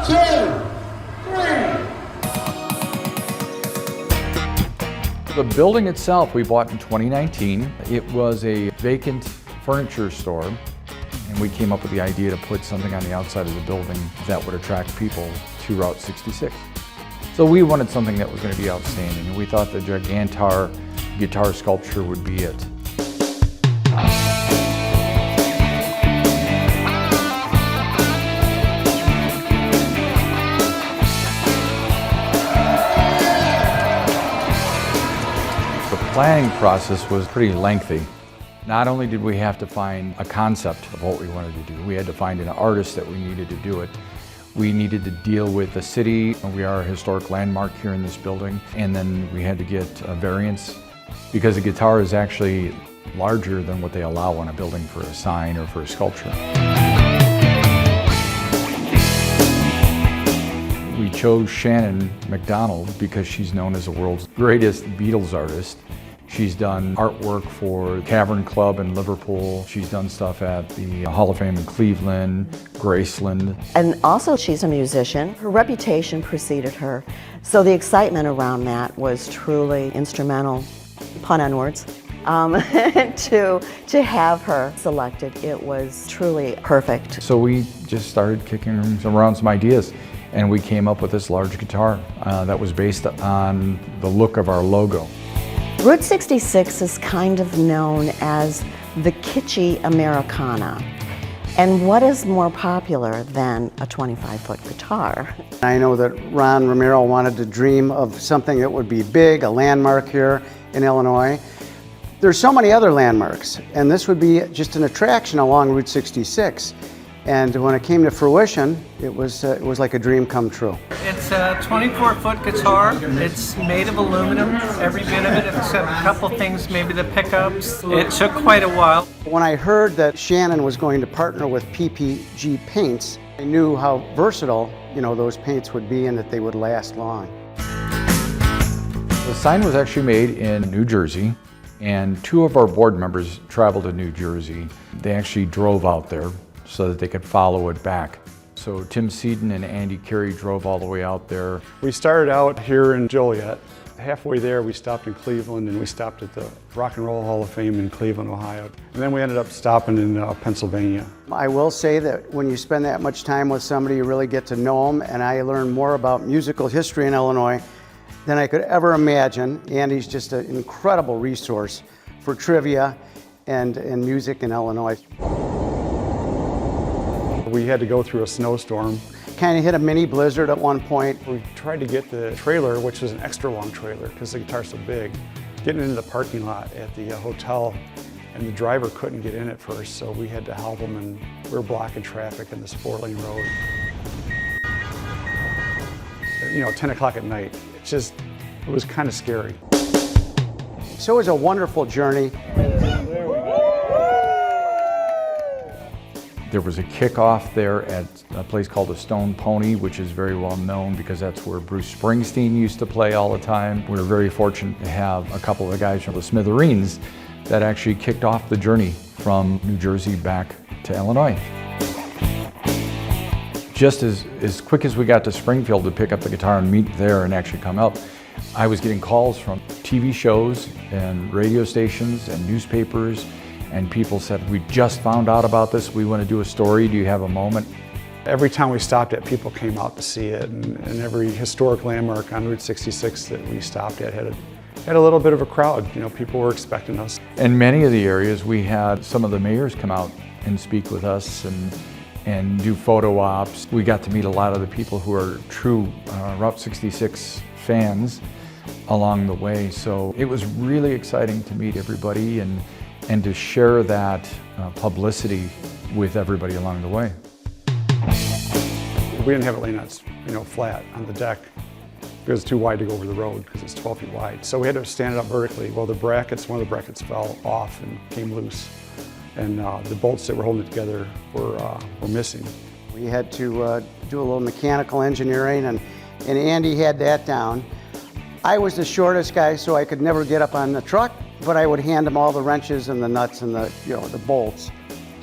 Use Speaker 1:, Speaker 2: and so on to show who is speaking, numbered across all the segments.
Speaker 1: The building itself we bought in 2019. It was a vacant furniture store, and we came up with the idea to put something on the outside of the building that would attract people to Route 66. So we wanted something that was going to be outstanding, and we thought the Gigantar guitar sculpture would be it. The planning process was pretty lengthy. Not only did we have to find a concept of what we wanted to do, we had to find an artist that we needed to do it. We needed to deal with the city. We are a historic landmark here in this building, and then we had to get a variance because the guitar is actually larger than what they allow on a building for a sign or for a sculpture. We chose Shannon McDonald because she's known as the world's greatest Beatles artist. She's done artwork for Cavern Club in Liverpool. She's done stuff at the Hall of Fame in Cleveland, Graceland.
Speaker 2: And also she's a musician. Her reputation preceded her. So the excitement around that was truly instrumental, pun on words, to have her selected. It was truly perfect.
Speaker 1: So we just started kicking around some ideas, and we came up with this large guitar that was based on the look of our logo.
Speaker 2: Route 66 is kind of known as the kitschy Americana. And what is more popular than a 25-foot guitar?
Speaker 3: I know that Ron Romero wanted to dream of something that would be big, a landmark here in Illinois. There's so many other landmarks, and this would be just an attraction along Route 66. And when it came to fruition, it was like a dream come true.
Speaker 4: It's a 24-foot guitar. It's made of aluminum, every bit of it, except a couple things, maybe the pickups. It took quite a while.
Speaker 3: When I heard that Shannon was going to partner with PPG Paints, I knew how versatile, those paints would be and that they would last long.
Speaker 1: The sign was actually made in New Jersey, and two of our board members traveled to New Jersey. They actually drove out there so that they could follow it back. So Tim Seaton and Andy Carey drove all the way out there.
Speaker 5: We started out here in Joliet. Halfway there we stopped in Cleveland, and we stopped at the Rock and Roll Hall of Fame in Cleveland, Ohio. And then we ended up stopping in Pennsylvania.
Speaker 3: I will say that when you spend that much time with somebody, you really get to know them, and I learned more about musical history in Illinois than I could ever imagine. Andy's just an incredible resource for trivia and music in Illinois.
Speaker 5: We had to go through a snowstorm.
Speaker 3: Kind of hit a mini blizzard at one point.
Speaker 5: We tried to get the trailer, which was an extra long trailer because the guitar's so big, getting into the parking lot at the hotel, and the driver couldn't get in at first, so we had to help him, and we were blocking traffic in this 4-lane road. 10 o'clock at night. It was kind of scary.
Speaker 3: So it was a wonderful journey.
Speaker 1: There was a kickoff there at a place called the Stone Pony, which is very well known because that's where Bruce Springsteen used to play all the time. We were very fortunate to have a couple of the guys from the Smithereens that actually kicked off the journey from New Jersey back to Illinois. Just as quick as we got to Springfield to pick up the guitar and meet there and actually come up, I was getting calls from TV shows and radio stations and newspapers, and people said, "We just found out about this. We want to do a story. Do you have a moment?"
Speaker 5: Every time we stopped at, people came out to see it, and every historic landmark on Route 66 that we stopped at had a little bit of a crowd. People were expecting us.
Speaker 1: In many of the areas, we had some of the mayors come out and speak with us and do photo ops. We got to meet a lot of the people who are true Route 66 fans along the way. So it was really exciting to meet everybody and to share that publicity with everybody along the way.
Speaker 5: We didn't have it laying out, flat on the deck because it's too wide to go over the road because it's 12 feet wide. So we had to stand it up vertically. Well, one of the brackets fell off and came loose, and the bolts that were holding it together were missing.
Speaker 3: We had to do a little mechanical engineering, and Andy had that down. I was the shortest guy, so I could never get up on the truck, but I would hand him all the wrenches and the nuts and the bolts.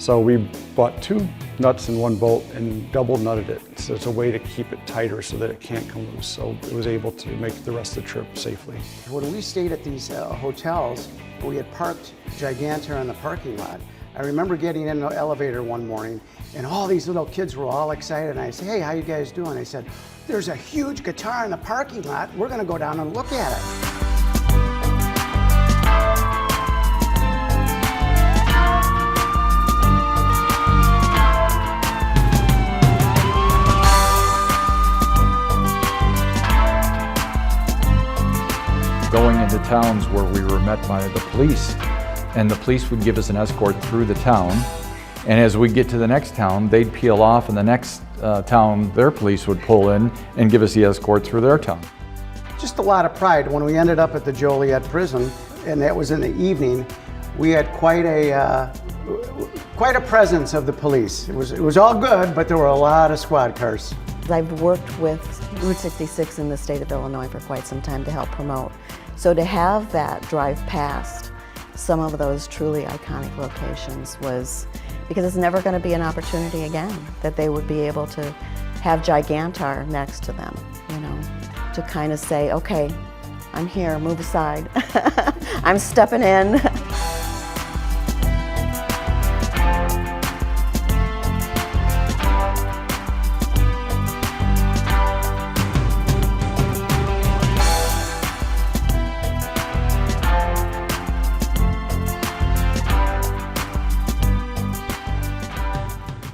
Speaker 5: So we bought 2 nuts in 1 bolt and double nutted it. So it's a way to keep it tighter so that it can't come loose. So it was able to make the rest of the trip safely.
Speaker 3: When we stayed at these hotels, we had parked Gigantar in the parking lot. I remember getting in the elevator one morning and all these little kids were all excited. And I said, hey, how you guys doing? They said, there's a huge guitar in the parking lot. We're gonna go down and look at it.
Speaker 1: Going into towns where we were met by the police, and the police would give us an escort through the town, and as we get to the next town, they'd peel off, and the next town, their police would pull in and give us the escort through their town.
Speaker 3: Just a lot of pride. When we ended up at the Joliet prison, and that was in the evening, we had quite a presence of the police. It was all good, but there were a lot of squad cars.
Speaker 2: I've worked with Route 66 in the state of Illinois for quite some time to help promote. So to have that drive past some of those truly iconic locations was, because it's never going to be an opportunity again that they would be able to have Gigantar next to them, you know, to kind of say, okay, I'm here, move aside. I'm stepping in.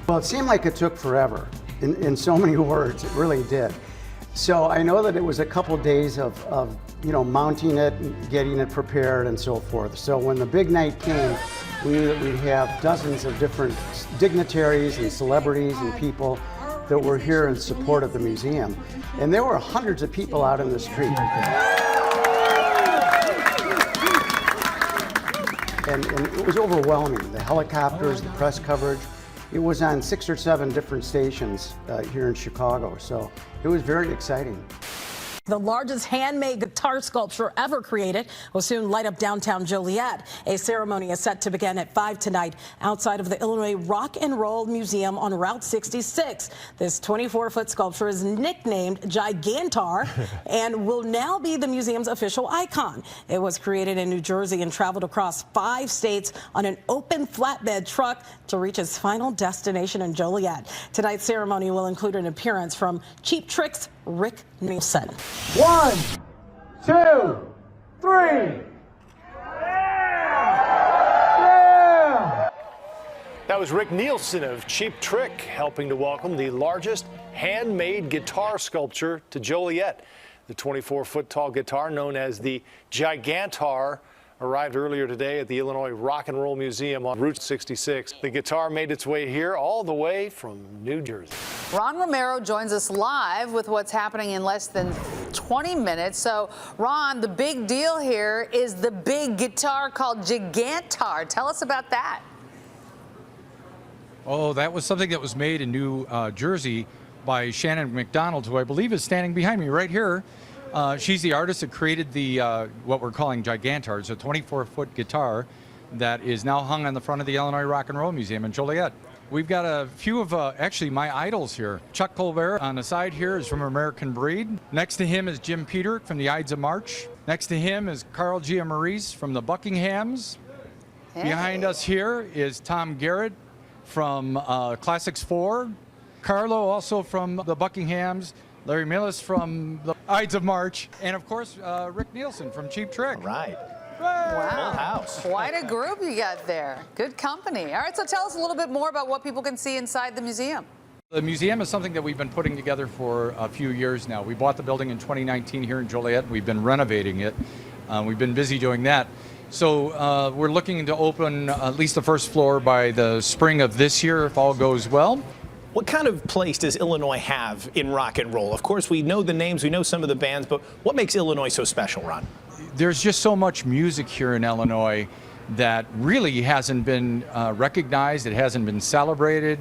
Speaker 3: Well, it seemed like it took forever, in so many words, it really did. So I know that it was a couple days of you know, mounting it, and getting it prepared and so forth. So when the big night came, we knew that we'd have dozens of different dignitaries and celebrities and people that were here in support of the museum. And there were hundreds of people out in the street. And it was overwhelming. The helicopters, the press coverage. It was on 6 or 7 different stations here in Chicago, so it was very exciting.
Speaker 6: The largest handmade guitar sculpture ever created will soon light up downtown Joliet. A ceremony is set to begin at 5 tonight outside of the Illinois Rock and Roll Museum on Route 66. This 24-foot sculpture is nicknamed Gigantar and will now be the museum's official icon. It was created in New Jersey and traveled across 5 states on an open flatbed truck to reach its final destination in Joliet. Tonight's ceremony will include an appearance from Cheap Trick's Rick Nielsen.
Speaker 7: 1, 2, 3.
Speaker 8: That was Rick Nielsen of Cheap Trick helping to welcome the largest handmade guitar sculpture to Joliet. The 24-foot tall guitar known as the Gigantar arrived earlier today at the Illinois Rock and Roll Museum on Route 66. The guitar made its way here all the way from New Jersey.
Speaker 9: Ron Romero joins us live with what's happening in less than 20 minutes. So, Ron, the big deal here is the big guitar called Gigantar. Tell us about that.
Speaker 1: Oh, that was something that was made in New Jersey by Shannon McDonald, who I believe is standing behind me right here. She's the artist that created the what we're calling Gigantar. It's a 24-foot guitar that is now hung on the front of the Illinois Rock and Roll Museum in Joliet. We've got a few of actually my idols here. Chuck Colbert on the side here is from American Breed. Next to him is Jim Peter from the Ides of March. Next to him is Carl Giammaurice from the Buckinghams. Hey. Behind us here is Tom Garrett from Classics 4. Carlo also from the Buckinghams. Larry Millis from the Ides of March, and of course, Rick Nielsen from Cheap Trick.
Speaker 8: All right.
Speaker 9: Wow.
Speaker 8: Full house.
Speaker 9: Quite a group you got there. Good company. All right, so tell us a little bit more about what people can see inside the museum.
Speaker 1: The museum is something that we've been putting together for a few years now. We bought the building in 2019 here in Joliet. We've been renovating it. We've been busy doing that. So we're looking to open at least the first floor by the spring of this year, if all goes well.
Speaker 8: What kind of place does Illinois have in rock and roll? Of course, we know the names, we know some of the bands, but what makes Illinois so special, Ron?
Speaker 1: There's just so much music here in Illinois that really hasn't been recognized, it hasn't been celebrated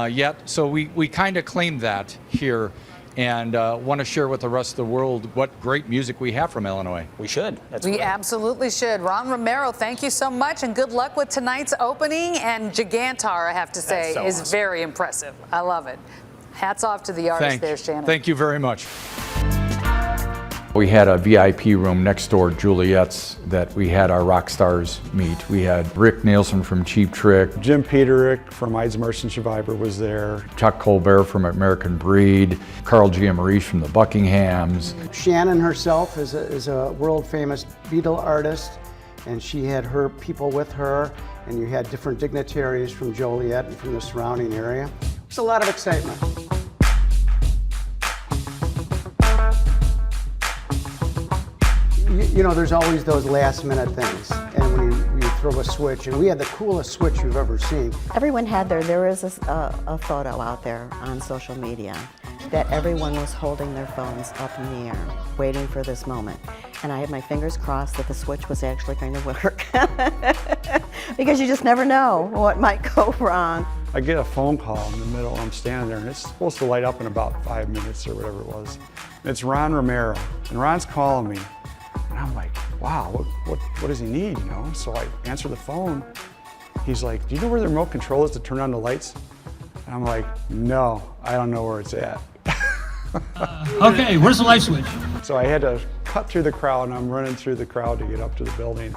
Speaker 1: yet. So we kind of claim that here. and want to share with the rest of the world what great music we have from Illinois.
Speaker 10: We should.
Speaker 9: We absolutely should. Ron Romero, thank you so much, and good luck with tonight's opening. And Gigantar, I have to say, is
Speaker 10: awesome.
Speaker 9: very impressive. I love it. Hats off to the artist there, Shannon.
Speaker 1: Thank you very much. We had a VIP room next door, Juliet's, that we had our rock stars meet. We had Rick Nielsen from Cheap Trick.
Speaker 5: Jim Peterick from Ides of March and Survivor was there.
Speaker 1: Chuck Colbert from American Breed. Carl Giammarese from the Buckinghams.
Speaker 3: Shannon herself is a world-famous Beatle artist, and she had her people with her, and you had different dignitaries from Joliet and from the surrounding area. It's a lot of excitement. You know, there's always those last-minute things, and when you throw a switch, and we had the coolest switch you've ever seen.
Speaker 2: Everyone had there is a photo out there on social media that everyone was holding their phones up in the air, waiting for this moment. And I had my fingers crossed that the switch was actually going to work. Because you just never know what might go wrong.
Speaker 5: I get a phone call in the middle, I'm standing there, and it's supposed to light up in about 5 minutes or whatever it was. And it's Ron Romero, and Ron's calling me. And I'm like, wow, what does he need, you know? So I answer the phone. He's like, do you know where the remote control is to turn on the lights? And I'm like, no, I don't know where it's at.
Speaker 7: Okay, where's the light switch?
Speaker 5: So I had to cut through the crowd, and I'm running through the crowd to get up to the building.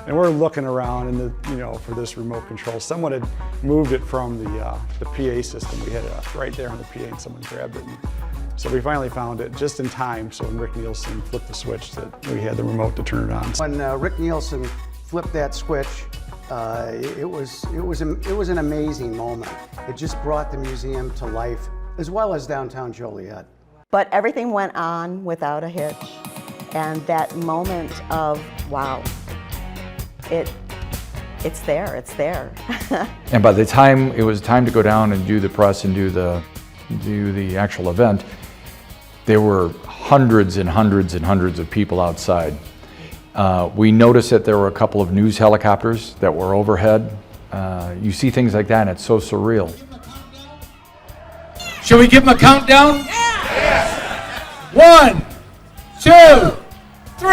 Speaker 5: And we're looking around, and for this remote control. Someone had moved it from the PA system. We had it right there on the PA, and someone grabbed it. And so we finally found it just in time. So when Rick Nielsen flipped the switch, that we had the remote to turn it on.
Speaker 3: When Rick Nielsen flipped that switch, it was an amazing moment. It just brought the museum to life, as well as downtown Joliet.
Speaker 2: But everything went on without a hitch. And that moment of, wow, it's there.
Speaker 1: And by the time it was time to go down and do the press and do the actual event, there were hundreds and hundreds and hundreds of people outside. We noticed that there were a couple of news helicopters that were overhead. You see things like that, and it's so surreal.
Speaker 7: Shall we give him a countdown? Yeah! 1, 2, 3.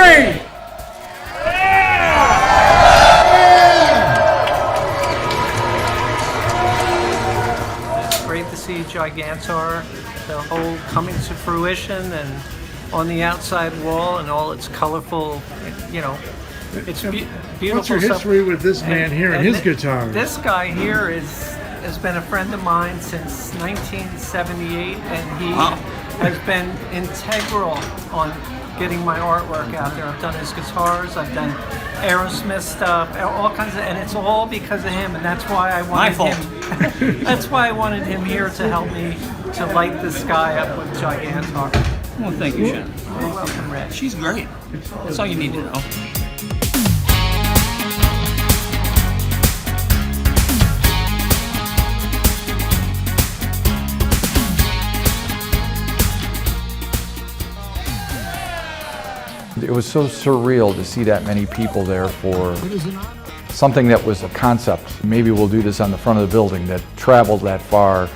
Speaker 4: Great to see Gigantar, the whole coming to fruition, and on the outside wall and all its colorful, it's beautiful.
Speaker 11: What's your history with this man here and his guitar?
Speaker 4: This guy here has been a friend of mine since 1978, and he has been integral on getting my artwork out there. I've done his guitars, I've done Aerosmith stuff, all kinds of, and it's all because of him, and that's why I wanted him. That's why I wanted him here to help me to light this guy up with Gigantar.
Speaker 10: Well, thank you, Shannon.
Speaker 4: You're welcome, Red.
Speaker 10: She's great. That's all you need to know.
Speaker 1: It was so surreal to see that many people there for something that was a concept. Maybe we'll do this on the front of the building, that traveled that far,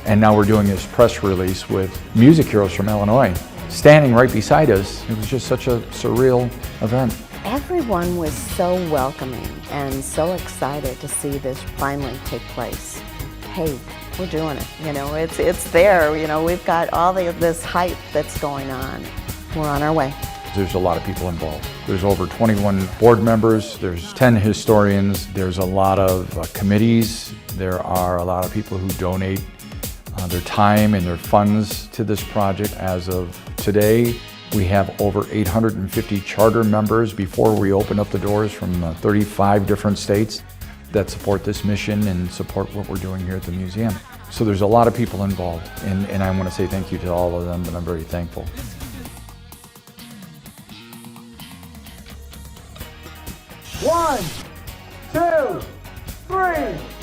Speaker 1: and now we're doing this press release with music heroes from Illinois standing right beside us. It was just such a surreal event.
Speaker 2: Everyone was so welcoming and so excited to see this finally take place. Hey, we're doing it, it's there, we've got all this hype that's going on. We're on our way.
Speaker 1: There's a lot of people involved. There's over 21 board members, there's 10 historians, there's a lot of committees, there are a lot of people who donate their time and their funds to this project. As of today, we have over 850 charter members before we open up the doors from 35 different states that support this mission and support what we're doing here at the museum. So there's a lot of people involved, and I want to say thank you to all of them, and I'm very thankful.
Speaker 7: One, two, three.